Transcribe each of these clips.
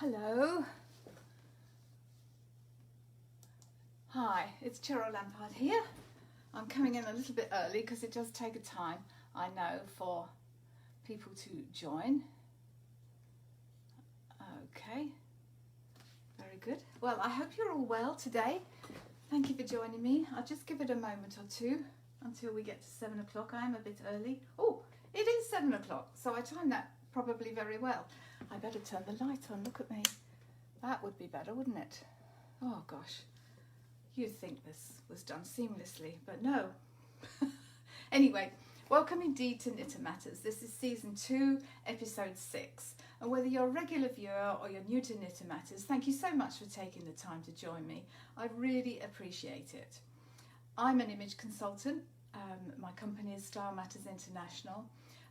Hello. Hi, it's Cheryl Lampard here. I'm coming in a little bit early because it does take a time, I know, for people to join. Okay, very good. Well, I hope you're all well today. Thank you for joining me. I'll just give it a moment or two until we get to 7 o'clock. I am a bit early. Oh, it is 7 o'clock, so I timed that probably very well. I better turn the light on. Look at me. That would be better, wouldn't it? Oh gosh, you'd think this was done seamlessly, but no. Anyway, welcome indeed to Knitter Matters. This is season 2, episode 6. And whether you're a regular viewer or you're new to Knitter Matters, thank you so much for taking the time to join me. I really appreciate it. I'm an image consultant. My company is Style Matters International.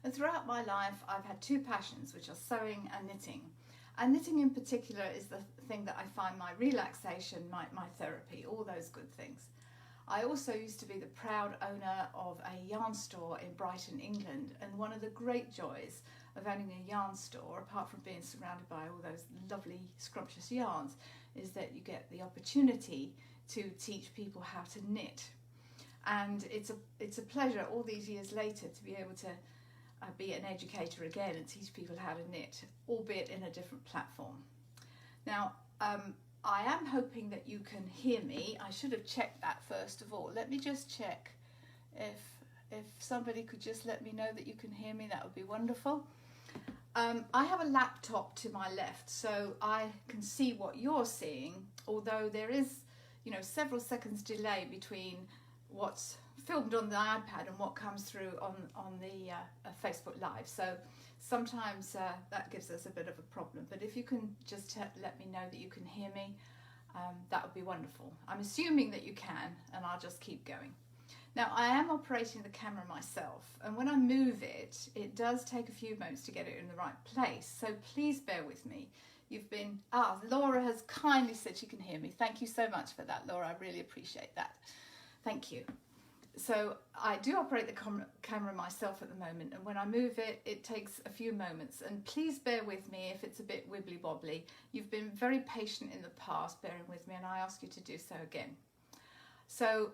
And throughout my life, I've had two passions, which are sewing and knitting. And knitting in particular is the thing that I find my relaxation, my therapy, all those good things. I also used to be the proud owner of a yarn store in Brighton, England. And one of the great joys of owning a yarn store, apart from being surrounded by all those lovely scrumptious yarns, is that you get the opportunity to teach people how to knit. And it's a pleasure all these years later to be able to be an educator again and teach people how to knit, albeit in a different platform. Now, I am hoping that you can hear me. I should have checked that first of all. Let me just check if somebody could just let me know that you can hear me. That would be wonderful. I have a laptop to my left, so I can see what you're seeing, although there is, several seconds delay between what's filmed on the iPad and what comes through on the Facebook Live. So sometimes that gives us a bit of a problem. But if you can just let me know that you can hear me, that would be wonderful. I'm assuming that you can, and I'll just keep going. Now, I am operating the camera myself, and when I move it, it does take a few moments to get it in the right place. So please bear with me. Laura has kindly said she can hear me. Thank you so much for that, Laura. I really appreciate that. Thank you. So I do operate the camera myself at the moment, and when I move it, it takes a few moments. And please bear with me if it's a bit wibbly wobbly. You've been very patient in the past, bearing with me, and I ask you to do so again. So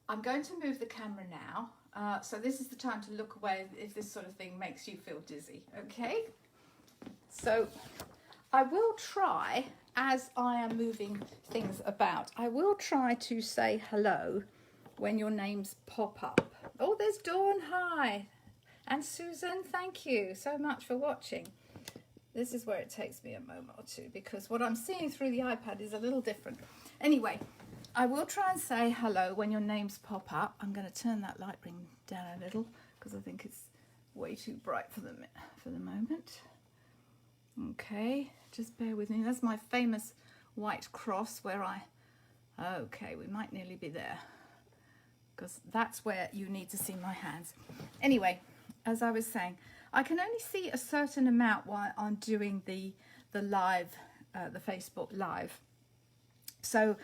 I'm going to move the camera now. So this is the time to look away if this sort of thing makes you feel dizzy, okay? So I will try, as I am moving things about, I will try to say hello when your names pop up. Oh, there's Dawn, hi. And Susan, thank you so much for watching. This is where it takes me a moment or two because what I'm seeing through the iPad is a little different. Anyway, I will try and say hello when your names pop up. I'm going to turn that light ring down a little because I think it's way too bright for the moment. Okay, just bear with me. That's my famous white cross where okay, we might nearly be there, because that's where you need to see my hands. Anyway, as I was saying, I can only see a certain amount while I'm doing the live, the Facebook Live. So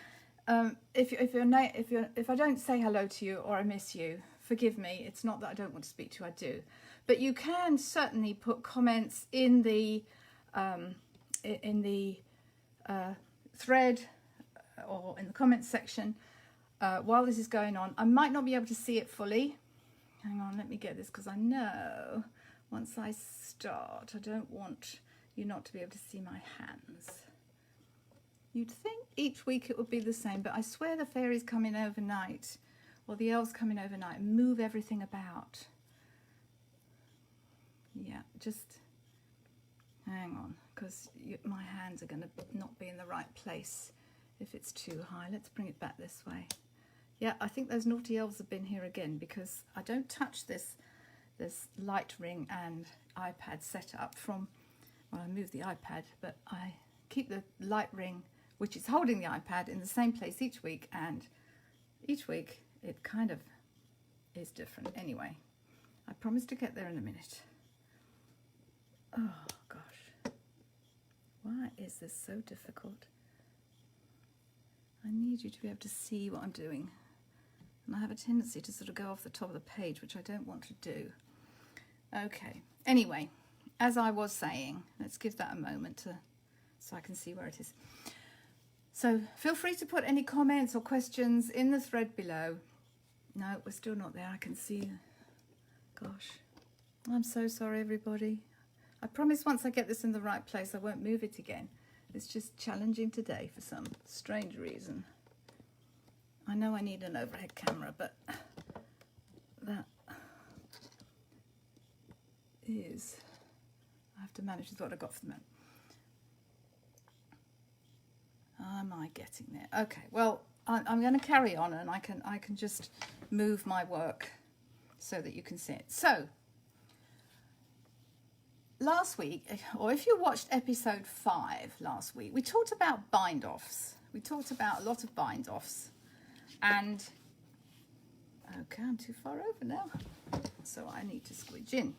if I don't say hello to you or I miss you, forgive me. It's not that I don't want to speak to you, I do. But you can certainly put comments in the thread or in the comments section while this is going on. I might not be able to see it fully. Hang on, let me get this, because I know once I start, I don't want you not to be able to see my hands. You'd think each week it would be the same, but I swear the fairies come in overnight, or the elves come in overnight and move everything about. Yeah, just hang on, because my hands are going to not be in the right place if it's too high. Let's bring it back this way. Yeah, I think those naughty elves have been here again, because I don't touch this light ring and iPad setup from, well, I move the iPad, but I keep the light ring, which is holding the iPad, in the same place each week, and each week it kind of is different. Anyway, I promise to get there in a minute. Oh gosh, why is this so difficult? I need you to be able to see what I'm doing. And I have a tendency to sort of go off the top of the page, which I don't want to do. Okay, anyway, as I was saying, let's give that a moment to so I can see where it is. So feel free to put any comments or questions in the thread below. No, we're still not there. I can see. Gosh, I'm so sorry, everybody. I promise once I get this in the right place, I won't move it again. It's just challenging today for some strange reason. I know I need an overhead camera, but that is, I have to manage with what I got for the moment. Am I getting there? Okay, well, I'm going to carry on, and I can just move my work so that you can see it. So, last week, or if you watched episode 5 last week, we talked about bind-offs. We talked about a lot of bind-offs. And, okay, I'm too far over now, so I need to squidge in.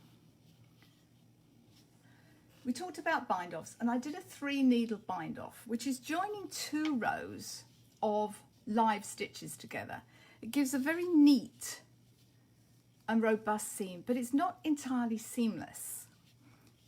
We talked about bind-offs, and I did a 3-needle bind-off, which is joining 2 rows of live stitches together. It gives a very neat and robust seam, but it's not entirely seamless.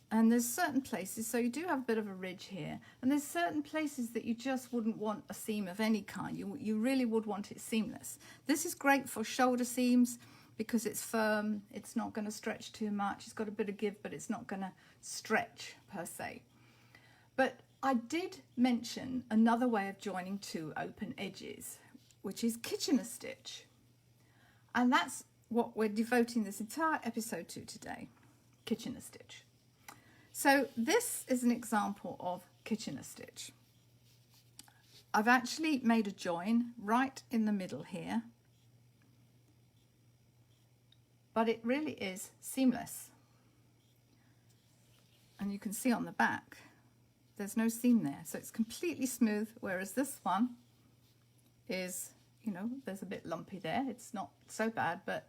And there's certain places, so you do have a bit of a ridge here, and there's certain places that you just wouldn't want a seam of any kind. You really would want it seamless. This is great for shoulder seams because it's firm, it's not going to stretch too much, it's got a bit of give, but it's not going to stretch per se. But I did mention another way of joining 2 open edges, which is Kitchener stitch. And that's what we're devoting this entire episode to today, Kitchener stitch. So this is an example of Kitchener stitch. I've actually made a join right in the middle here, but it really is seamless. And you can see on the back, there's no seam there. So it's completely smooth, whereas this one is, you know, there's a bit lumpy there. It's not so bad, but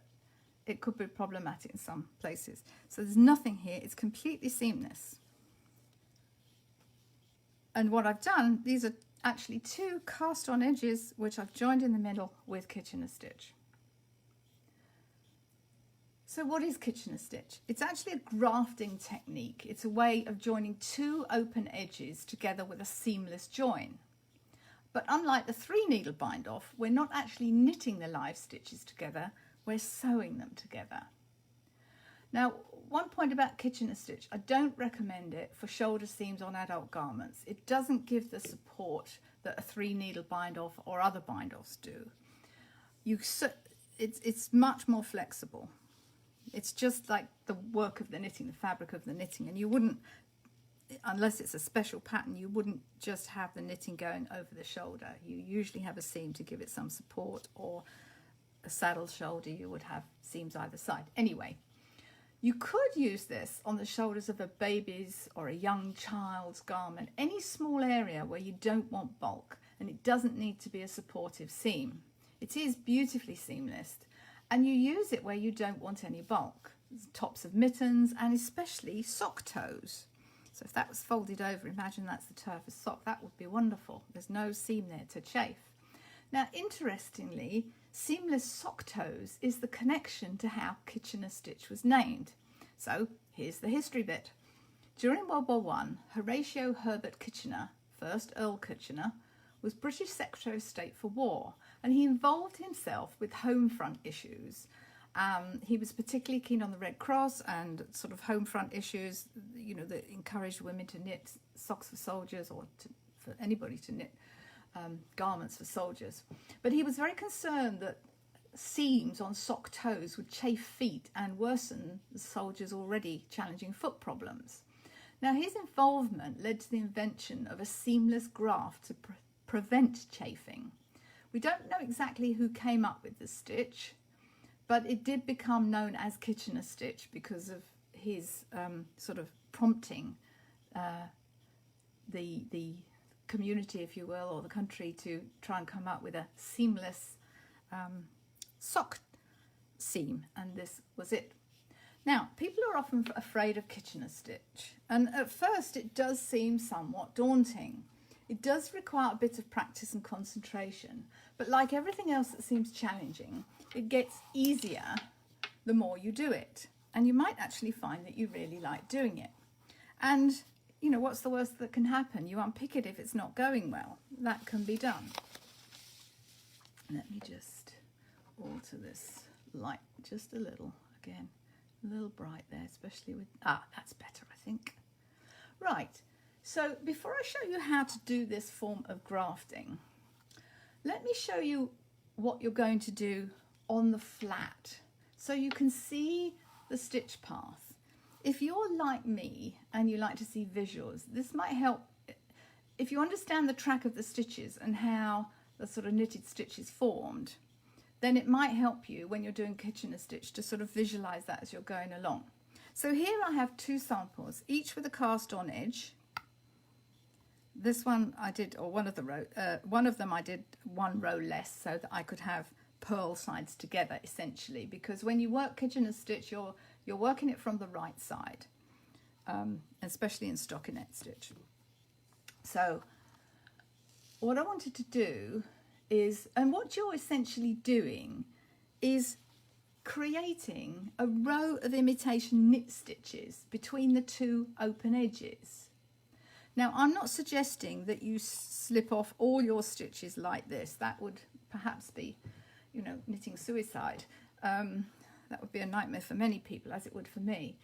it could be problematic in some places. So there's nothing here. It's completely seamless. And what I've done, these are actually 2 cast on edges, which I've joined in the middle with Kitchener stitch. So what is Kitchener stitch? It's actually a grafting technique. It's a way of joining 2 open edges together with a seamless join. But unlike the 3-needle bind-off, we're not actually knitting the live stitches together, we're sewing them together. Now, one point about Kitchener stitch, I don't recommend it for shoulder seams on adult garments. It doesn't give the support that a 3-needle bind-off or other bind-offs do. It's much more flexible. It's just like the work of the knitting, the fabric of the knitting, and you wouldn't, unless it's a special pattern, you wouldn't just have the knitting going over the shoulder. You usually have a seam to give it some support, or a saddle shoulder, you would have seams either side. Anyway, you could use this on the shoulders of a baby's or a young child's garment, any small area where you don't want bulk, and it doesn't need to be a supportive seam. It is beautifully seamless. And you use it where you don't want any bulk, tops of mittens and especially sock toes. So if that was folded over, imagine that's the toe of a sock, that would be wonderful. There's no seam there to chafe. Now, interestingly, seamless sock toes is the connection to how Kitchener stitch was named. So here's the history bit. During World War I, Horatio Herbert Kitchener, 1st Earl Kitchener, was British Secretary of State for War, and he involved himself with home front issues. He was particularly keen on the Red Cross and sort of home front issues, you know, that encouraged women to knit socks for soldiers, or for anybody to knit garments for soldiers. But he was very concerned that seams on sock toes would chafe feet and worsen the soldiers' already challenging foot problems. Now, his involvement led to the invention of a seamless graft to prevent chafing. We don't know exactly who came up with the stitch, but it did become known as Kitchener stitch because of his sort of prompting the community, if you will, or the country to try and come up with a seamless sock seam, and this was it. Now, people are often afraid of Kitchener stitch, and at first it does seem somewhat daunting. It does require a bit of practice and concentration, but like everything else that seems challenging, it gets easier the more you do it, and you might actually find that you really like doing it. And you know, what's the worst that can happen? You unpick it if it's not going well. That can be done. Let me just alter this light just a little. Again, a little bright there, especially with, that's better, I think. Right, so before I show you how to do this form of grafting, let me show you what you're going to do on the flat so you can see the stitch path. If you're like me and you like to see visuals, this might help. If you understand the track of the stitches and how the sort of knitted stitch is formed, then it might help you when you're doing Kitchener stitch to sort of visualize that as you're going along. So here I have 2 samples, each with a cast on edge. This one I did, or one of them I did 1 row less so that I could have purl sides together essentially, because when you work Kitchener stitch you're working it from the right side, especially in stockinette stitch. So what I wanted to do is, and what you're essentially doing is creating a row of imitation knit stitches between the 2 open edges. Now, I'm not suggesting that you slip off all your stitches like this. That would perhaps be, you know, knitting suicide. That would be a nightmare for many people, as it would for me.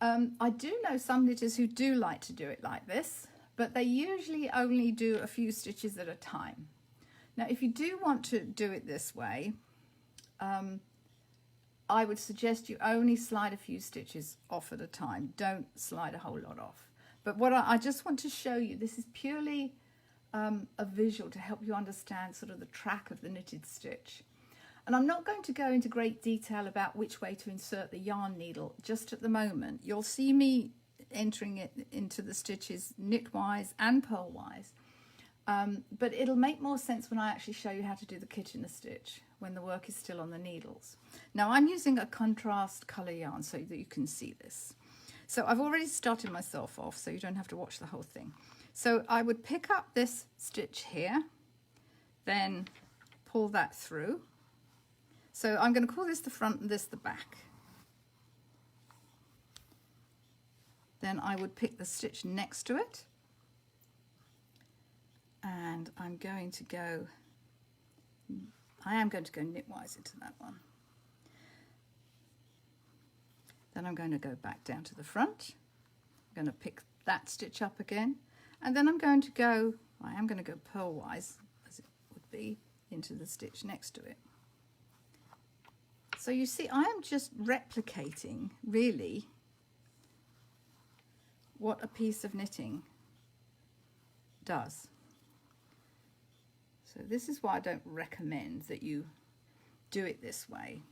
I do know some knitters who do like to do it like this, but they usually only do a few stitches at a time. Now, if you do want to do it this way, I would suggest you only slide a few stitches off at a time. Don't slide a whole lot off. But what I just want to show you, this is purely a visual to help you understand sort of the track of the knitted stitch. And I'm not going to go into great detail about which way to insert the yarn needle just at the moment. You'll see me entering it into the stitches knitwise and purlwise. But it'll make more sense when I actually show you how to do the Kitchener stitch when the work is still on the needles. Now I'm using a contrast colour yarn so that you can see this. So I've already started myself off so you don't have to watch the whole thing. So I would pick up this stitch here, then pull that through. So I'm going to call this the front and this the back. Then I would pick the stitch next to it. And I am going to go knitwise into that one. Then I'm going to go back down to the front. I'm going to pick that stitch up again. And then I am going to go purlwise, as it would be, into the stitch next to it. So you see, I am just replicating, really, what a piece of knitting does. So this is why I don't recommend that you do it this way.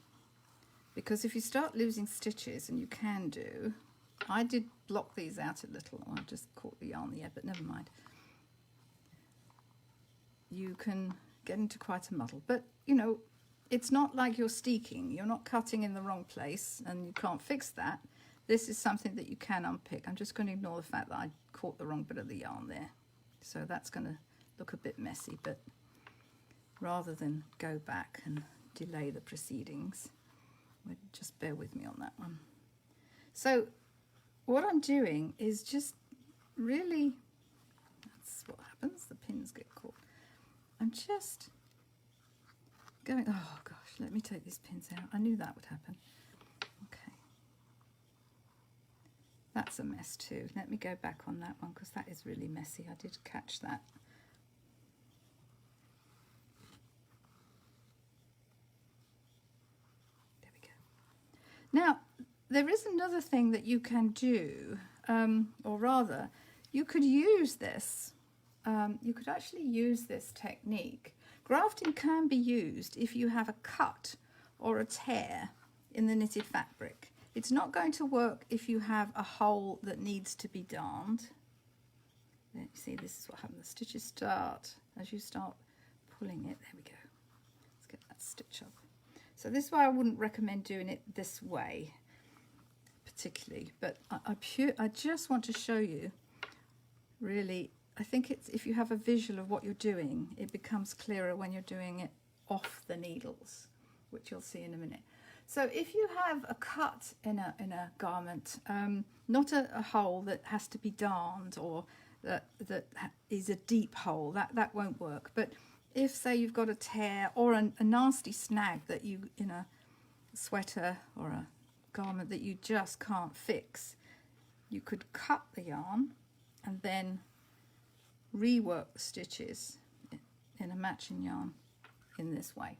Because if you start losing stitches, and you can do, I did block these out a little. I just caught the yarn there, but never mind. You can get into quite a muddle. But, you know, it's not like you're steeking. You're not cutting in the wrong place, and you can't fix that. This is something that you can unpick. I'm just going to ignore the fact that I caught the wrong bit of the yarn there. So that's going to look a bit messy, but rather than go back and delay the proceedings, just bear with me on that one. So what I'm doing is just really, that's what happens, the pins get caught. I'm just going, oh gosh, let me take these pins out. I knew that would happen. Okay. That's a mess too. Let me go back on that one because that is really messy. I did catch that. Now, there is another thing that you can do, or rather, you could use this. You could actually use this technique. Grafting can be used if you have a cut or a tear in the knitted fabric. It's not going to work if you have a hole that needs to be darned. Let me see, this is what happens. The stitches start, as you start pulling it, there we go. Let's get that stitch up. So this is why I wouldn't recommend doing it this way particularly, but I just want to show you, really, I think it's, if you have a visual of what you're doing, it becomes clearer when you're doing it off the needles, which you'll see in a minute. So if you have a cut in a garment, not a hole that has to be darned or that is a deep hole, that won't work. But if, say, you've got a tear or a nasty snag that you, in a sweater or a garment that you just can't fix, you could cut the yarn and then rework the stitches in a matching yarn in this way.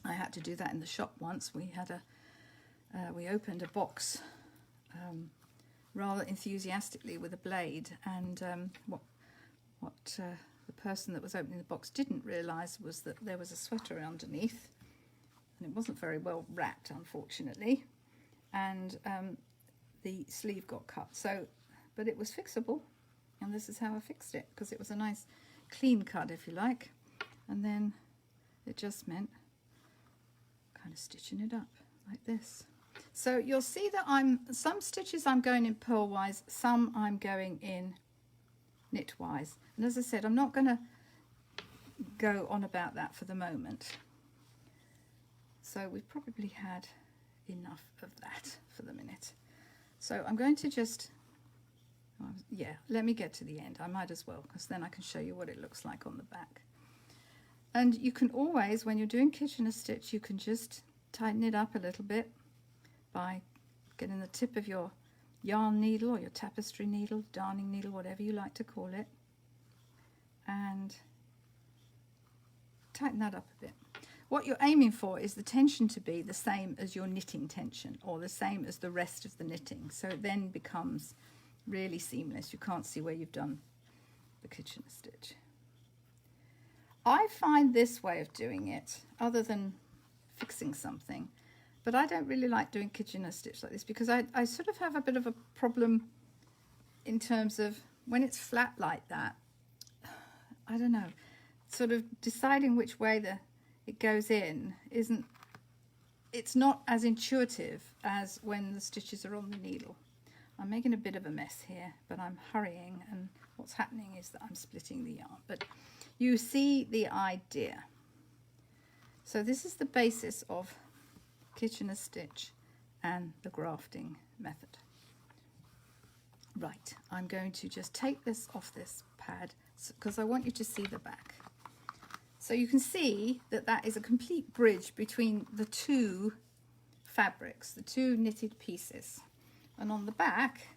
I had to do that in the shop once. We had we opened a box rather enthusiastically with a blade, and what the person that was opening the box didn't realise was that there was a sweater underneath, and it wasn't very well wrapped, unfortunately, and the sleeve got cut. So, but it was fixable, and this is how I fixed it, because it was a nice clean cut, if you like, and then it just meant kind of stitching it up like this. So you'll see that some stitches I'm going in purlwise, some I'm going in knitwise, and as I said, I'm not going to go on about that for the moment. So we've probably had enough of that for the minute. So I'm going to just, yeah, let me get to the end. I might as well, because then I can show you what it looks like on the back. And you can always, when you're doing Kitchener stitch, you can just tighten it up a little bit by getting the tip of your yarn needle or your tapestry needle, darning needle, whatever you like to call it, and tighten that up a bit. What you're aiming for is the tension to be the same as your knitting tension, or the same as the rest of the knitting, so it then becomes really seamless. You can't see where you've done the Kitchener stitch. I find this way of doing it, other than fixing something, but I don't really like doing Kitchener stitch like this, because I sort of have a bit of a problem in terms of when it's flat like that. I don't know, sort of deciding which way it goes in it's not as intuitive as when the stitches are on the needle. I'm making a bit of a mess here, but I'm hurrying, and what's happening is that I'm splitting the yarn, but you see the idea. So this is the basis of Kitchener stitch and the grafting method. Right, I'm going to just take this off this pad because I want you to see the back. So you can see that that is a complete bridge between the two fabrics, the two knitted pieces. And on the back,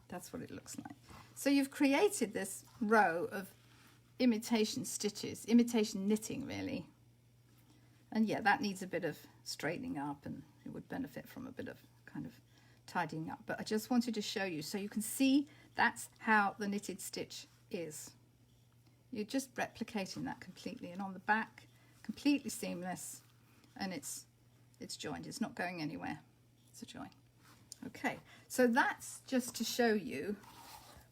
that's what it looks like. So you've created this row of imitation stitches, imitation knitting really. And yeah, that needs a bit of straightening up, and it would benefit from a bit of kind of tidying up. But I just wanted to show you so you can see that's how the knitted stitch is. You're just replicating that completely, and on the back, completely seamless, and it's joined. It's not going anywhere. It's a join. Okay, so that's just to show you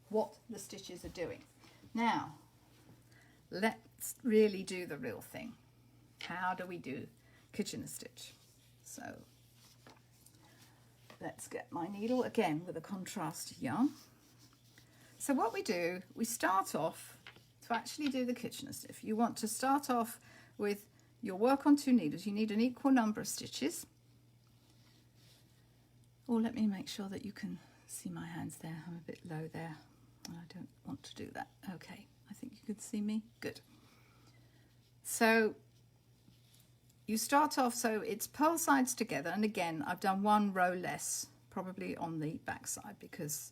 what the stitches are doing. Now, let's really do the real thing. How do we do Kitchener stitch? So let's get my needle again with a contrast yarn. So what we do, we start off to actually do the Kitchener stitch. You want to start off with your work on 2 needles. You need an equal number of stitches. Oh, let me make sure that you can see my hands there. I'm a bit low there. I don't want to do that. Okay, I think you could see me. Good. So you start off, so it's purl sides together, and again I've done 1 row less probably on the back side because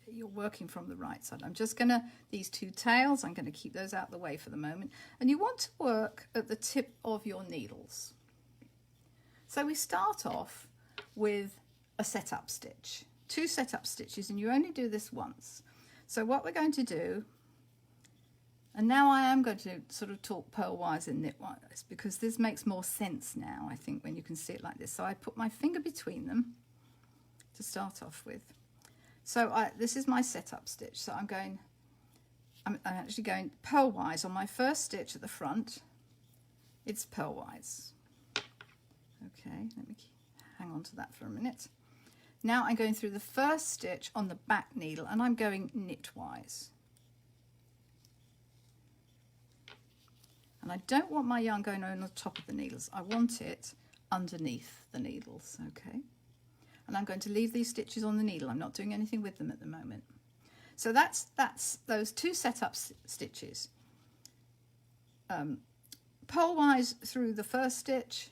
you're working from the right side. I'm just gonna, these 2 tails, I'm gonna keep those out of the way for the moment, and you want to work at the tip of your needles. So we start off with a setup stitch, 2 setup stitches, and you only do this once. So what we're going to do, and now I am going to sort of talk purlwise and knitwise because this makes more sense now, I think, when you can see it like this. So I put my finger between them to start off with. So this is my setup stitch. So I'm actually going purlwise on my first stitch at the front. It's purlwise. Okay, let me hang on to that for a minute. Now I'm going through the first stitch on the back needle, and I'm going knitwise. And I don't want my yarn going on the top of the needles. I want it underneath the needles, okay? And I'm going to leave these stitches on the needle. I'm not doing anything with them at the moment. So that's those two setup stitches. Purlwise through the first stitch,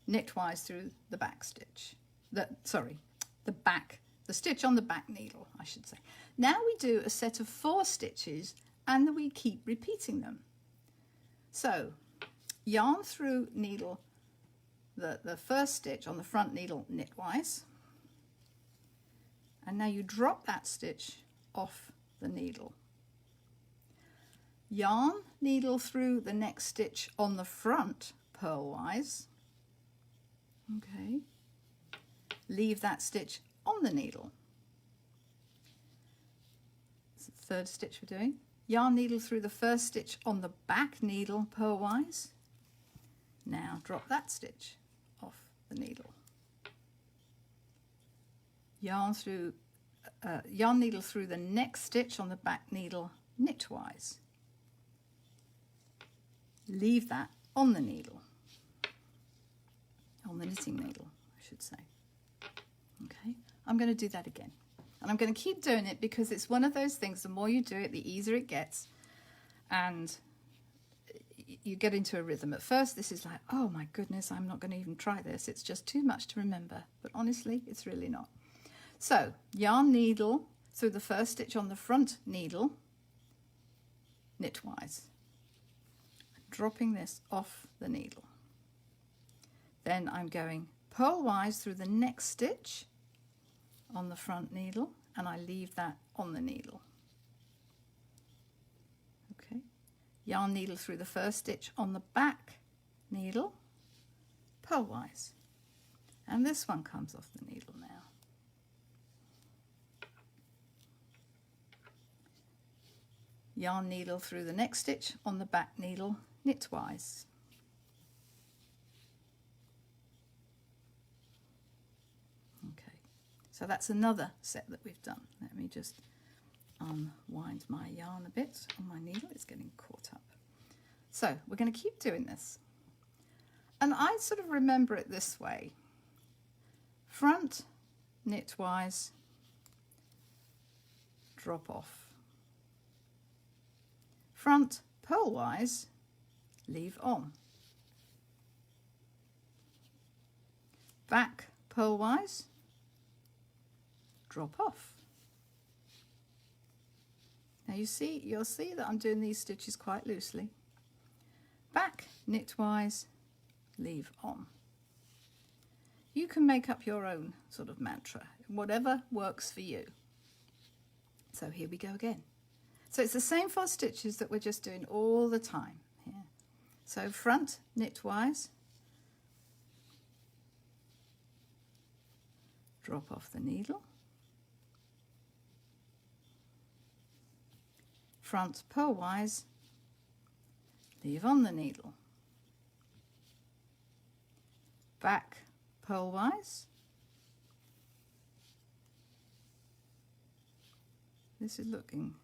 knitwise through the back stitch. The stitch on the back needle, I should say. Now we do a set of 4 stitches and we keep repeating them. So yarn through needle, the first stitch on the front needle knitwise, and now you drop that stitch off the needle. Yarn needle through the next stitch on the front purlwise, okay, leave that stitch on the needle. It's the third stitch we're doing. Yarn needle through the first stitch on the back needle purlwise. Now drop that stitch off the needle. Yarn needle through the next stitch on the back needle knitwise. Leave that on the needle, on the knitting needle, I should say. Okay, I'm going to do that again. And I'm going to keep doing it because it's one of those things, the more you do it, the easier it gets. And you get into a rhythm. At first, this is like, oh my goodness, I'm not going to even try this. It's just too much to remember. But honestly, it's really not. So, yarn needle through the first stitch on the front needle, knitwise. Dropping this off the needle. Then I'm going purlwise through the next stitch on the front needle, and I leave that on the needle. Okay, yarn needle through the first stitch on the back needle, purlwise, and this one comes off the needle now. Yarn needle through the next stitch on the back needle, knitwise. Okay, so that's another set that we've done. Let me just unwind my yarn a bit on my needle. It's getting caught up. So we're going to keep doing this. And I sort of remember it this way. Front, knitwise, drop off. Front, purlwise, leave on. Back, purlwise, drop off. Now you'll see that I'm doing these stitches quite loosely. Back, knitwise, leave on. You can make up your own sort of mantra, whatever works for you. So here we go again. So it's the same 4 stitches that we're just doing all the time here. So front, knitwise, drop off the needle, front purlwise, leave on the needle, back purlwise, this is looking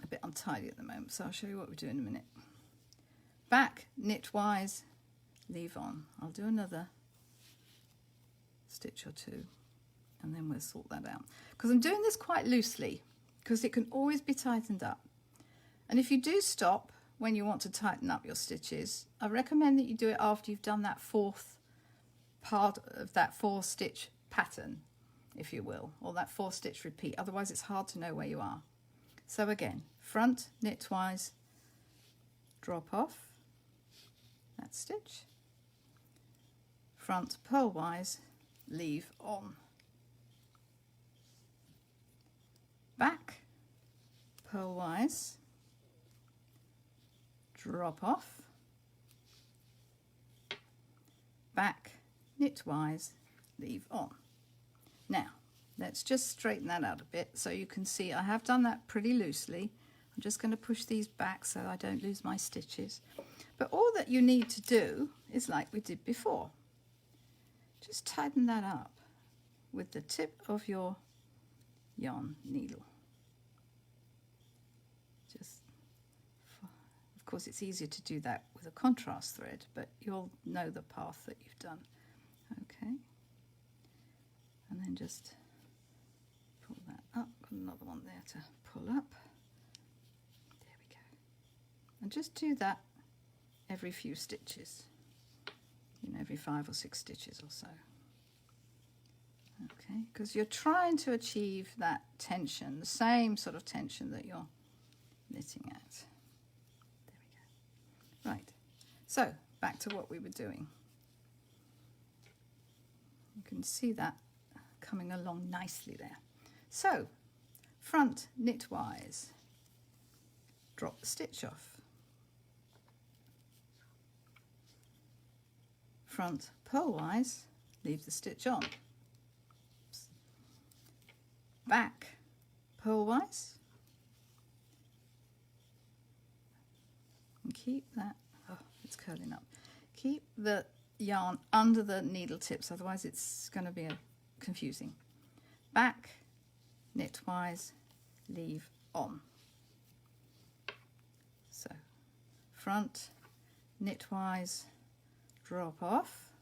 a bit untidy at the moment, so I'll show you what we do in a minute. Back, knitwise, leave on. I'll do another stitch or 2 and then we'll sort that out. Because I'm doing this quite loosely because it can always be tightened up. And if you do stop when you want to tighten up your stitches, I recommend that you do it after you've done that 4th part of that 4-stitch pattern, if you will, or that 4-stitch repeat. Otherwise it's hard to know where you are. So again, front, knitwise, drop off that stitch, front purlwise, leave on, back purlwise, drop off, back knitwise, leave on. Now let's just straighten that out a bit so you can see I have done that pretty loosely. I'm just going to push these back so I don't lose my stitches. But all that you need to do is like we did before. Just tighten that up with the tip of your yarn needle. Just, of course it's easier to do that with a contrast thread, but you'll know the path that you've done. Okay, and then just pull that up. Got another one there to pull up. There we go. And just do that every few stitches, you know, every 5 or 6 stitches or so. Okay, because you're trying to achieve that tension, the same sort of tension that you're knitting at. There we go. Right, so back to what we were doing. You can see that coming along nicely there. So, front knitwise, drop the stitch off. Front purlwise, leave the stitch on. Oops. Back purlwise, and keep that, oh, it's curling up. Keep the yarn under the needle tips, otherwise it's going to be confusing. Back knitwise, leave on. So front knitwise, drop off,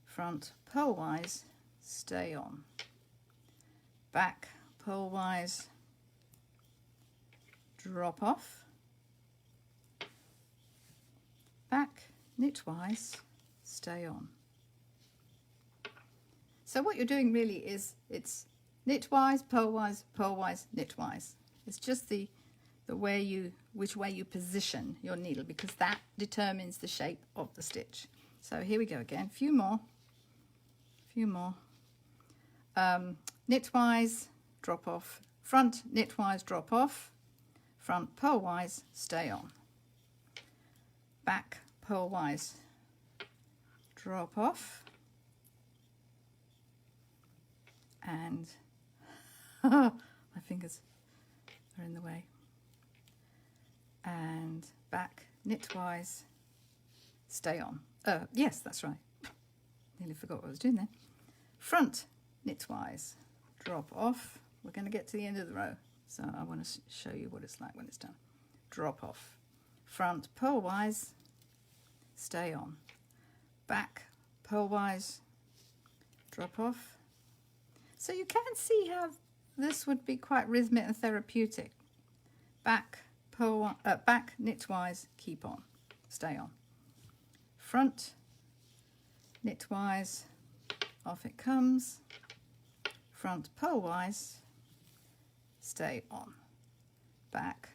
front purlwise, stay on, back purlwise, drop off, back knitwise, stay on. So what you're doing really is it's knitwise, purlwise, purlwise, knitwise. It's just the way you, which way you position your needle, because that determines the shape of the stitch. So here we go again, few more. Knitwise, drop off, front knitwise, drop off, front purlwise, stay on, back purlwise, drop off, and my fingers are in the way, and back knitwise, stay on. Yes, that's right, nearly forgot what I was doing there. Front knitwise, drop off. We're going to get to the end of the row, so I want to show you what it's like when it's done. Drop off, front purlwise, stay on, back purlwise, drop off. So you can see how this would be quite rhythmic and therapeutic. Back back knitwise, keep on, stay on, front knitwise, off it comes, front purlwise, stay on, back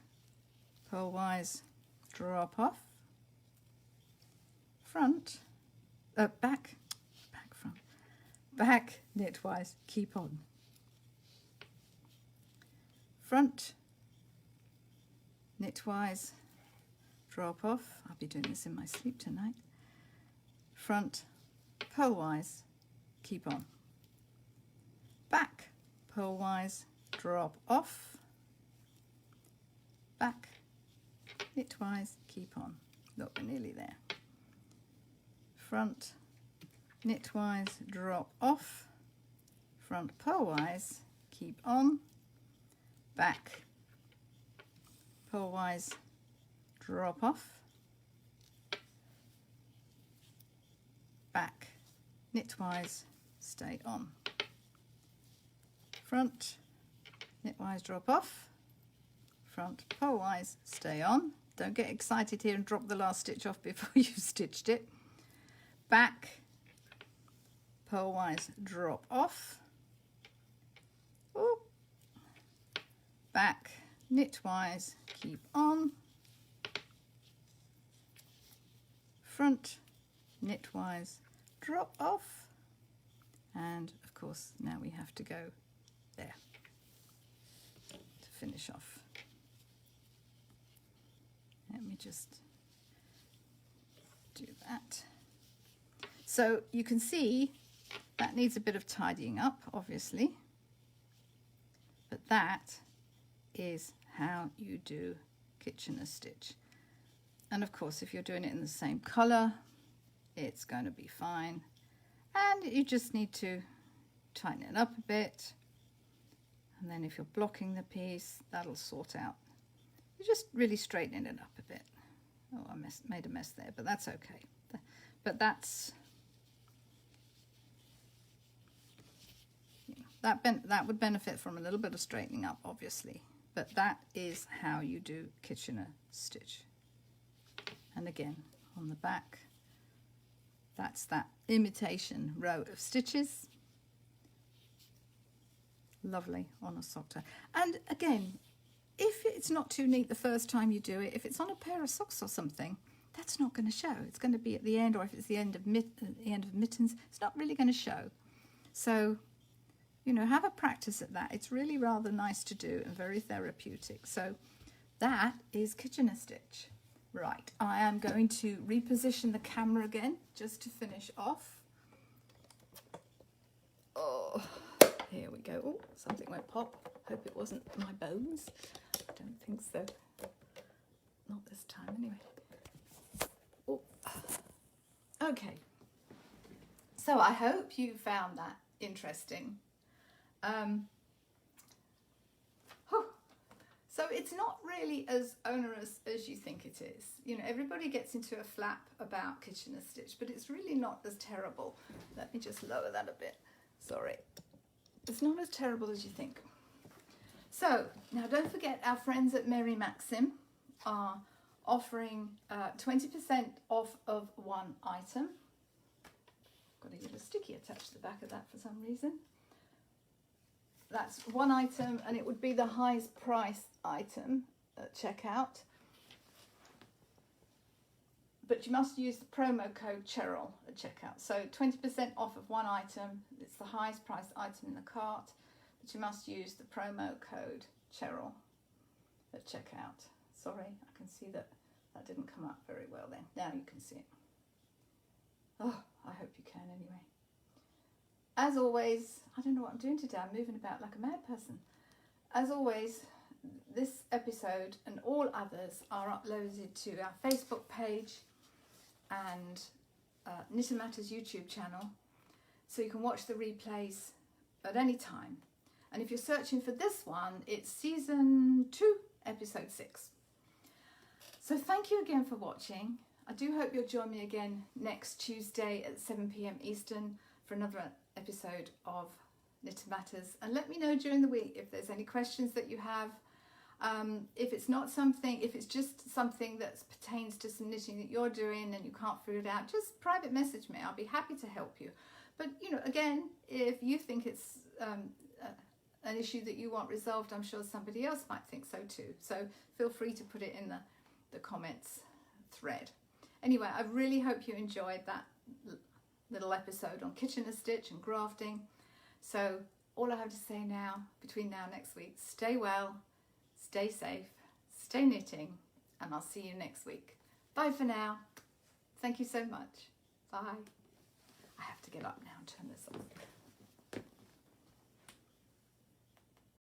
purlwise, drop off, front back knitwise, keep on, front knitwise, drop off. I'll be doing this in my sleep tonight. Front purlwise, keep on, back purlwise, drop off, back knitwise, keep on. Look, we're nearly there. Front knitwise, drop off, front purlwise, keep on, back purlwise, drop off, back knitwise, stay on, front knitwise, drop off, front purlwise, stay on. Don't get excited here and drop the last stitch off before you've stitched it. Back purlwise, drop off, ooh, back knitwise, keep on, front knitwise, drop off, and of course now we have to go there to finish off. Let me just do that. So you can see that needs a bit of tidying up, obviously, but that is how you do Kitchener stitch. And of course, if you're doing it in the same color, it's going to be fine. And you just need to tighten it up a bit. And then if you're blocking the piece, that'll sort out You're just really straightening it up a bit. Oh, I made a mess there, but that's okay. But that's, that would benefit from a little bit of straightening up, obviously. But that is how you do Kitchener stitch. And again, on the back, that's that imitation row of stitches. Lovely on a sock tie. And again, if it's not too neat the first time you do it, if it's on a pair of socks or something, that's not going to show. It's going to be at the end, or if it's the end of mittens, it's not really going to show. So, you know, have a practice at that. It's really rather nice to do and very therapeutic. So that is Kitchener stitch. Right, I am going to reposition the camera again just to finish off. Oh, here we go. Oh, something went pop. Hope it wasn't my bones. I don't think so. Not this time anyway. Oh. Okay. So I hope you found that interesting. So it's not really as onerous as you think it is. You know, everybody gets into a flap about Kitchener stitch, but it's really not as terrible. Let me just lower that a bit. Sorry. It's not as terrible as you think. So, now don't forget our friends at Mary Maxim are offering 20% off of one item. Got a little sticky attached to the back of that for some reason. That's one item, and it would be the highest priced item at checkout. But you must use the promo code Cheryl at checkout. So 20% off of one item. It's the highest priced item in the cart, but you must use the promo code Cheryl at checkout. Sorry, I can see that didn't come up very well then. Now you can see it. Oh, I hope you can anyway. As always, I don't know what I'm doing today. I'm moving about like a mad person. As always, this episode and all others are uploaded to our Facebook page and Knit and Matters YouTube channel, so you can watch the replays at any time. And if you're searching for this one, it's season 2, episode 6. So thank you again for watching. I do hope you'll join me again next Tuesday at 7 p.m. Eastern for another episode of Knit and Matters, and let me know during the week if there's any questions that you have. If it's not something, if it's just something that pertains to some knitting that you're doing and you can't figure it out, just private message me. I'll be happy to help you. But you know, again, if you think it's an issue that you want resolved, I'm sure somebody else might think so too. So feel free to put it in the comments thread. Anyway, I really hope you enjoyed that little episode on Kitchener stitch and grafting. So all I have to say now, between now and next week, stay well, stay safe, stay knitting, and I'll see you next week. Bye for now. Thank you so much. Bye. I have to get up now and turn this off.